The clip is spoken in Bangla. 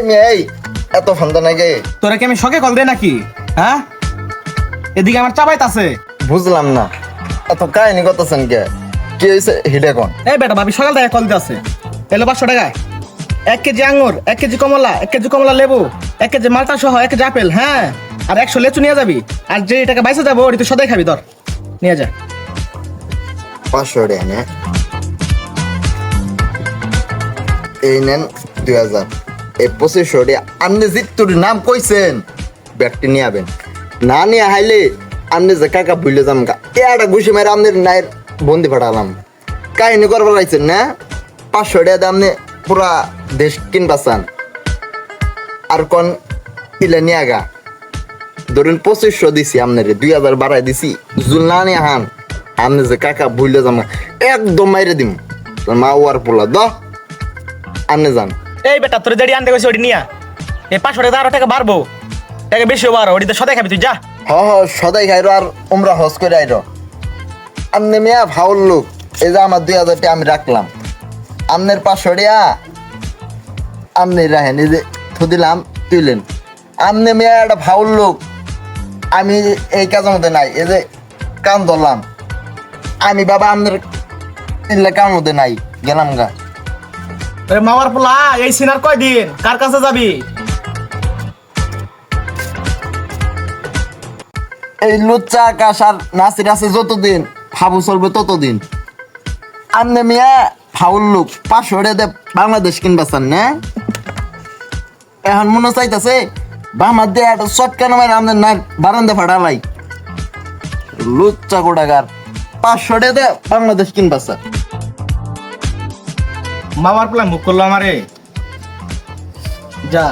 এই এত ফান্দা নাকি? তোরা কি আমি শখে কল দে নাকি? হ্যাঁ, এদিকে আমার চাবাইত আছে। বুঝলাম না, এত কাহিনী করতেছেন কে? কি হয়েছে হিডে কোন? এই বেটা ভাবি সকাল থেকে কল দিতে আছে। এলো 500 টাকা, 1 কেজি আঙ্গুর, 1 কেজি কমলা, 1 কেজি কমলা লেবু, 1 কেজি মালটা সহ 1 কেজি আপেল, হ্যাঁ, আর 100 লেচু নিয়ে যাবি। আর যে টাকা বাইসে যাবো ওটি তুই সদাই খাবি, ধর নিয়ে যা। 500 টাকা নে, এই নেন 2000। এই 2500 টাকা আপনি জিত্তুর নাম কইছেন, ব্যাগটি নিয়ে আবেন। না নিয়ে হাইলে আপনি যে কাকা ভুলে যাম গা, একটা ঘুষি মেরে আপনার নায়ের বন্দি ফাটালাম। কাহিনী করবার আইছেন না? 500 টাকা দিয়ে আপনি পুরা দেশ কিনবা চান, আর কোন ইলে নিয়ে গা। ধরুন 2500 দিছি আপনার, 2000 বাড়াই দিছি। জুল না নিয়ে হান, আপনি যে কাকা ভুলে যাম গা, একদম মাইরে দিম। মা ওয়ার পোলা দ আপনি যান। এই বেটা তোর যেটি আনতে গেছি ওটি নিয়া, এই 500 টাকা 10 টাকা বাড়বো, টাকা বেশি হবো, আর ওটি তো সদাই খাবি তুই, যা। সদাই খাইরো আর উমরা হজ করে আইরো। আপনি মিয়া ফাউল লোক। এই যে আমার 2000 টাকা আমি রাখলাম, আপনার 500 টাকা আপনি রাখেন। এই যে থু দিলাম, তুইলেন। আপনি মিয়া একটা ফাউল লোক, আমি এই কাজের মধ্যে নাই। এই যে কান ধরলাম আমি, বাবা আপনার কান মধ্যে নাই, গেলাম গা। আরে মামার পোলা, এই সিনার কয়দিন কার কাছে যাবি? এই লুচ্চা আকাশ আর নাসির আছে যতদিন, হাবু চলবে ততদিন। আপনি মিয়া ফাউল লোক, 500 টাকা দিয়ে বাংলাদেশ কিনবা চান না? এখন মনে চাইতেছে বামার দিয়ে একটা চটকা নামায় আমাদের না বারান্দা ফাটালাই। লুচ্চা কোটাকার, 500 টাকা দিয়ে বাংলাদেশ কিনবা চান। মামার পোলা মুখ করলো আমারে, যা।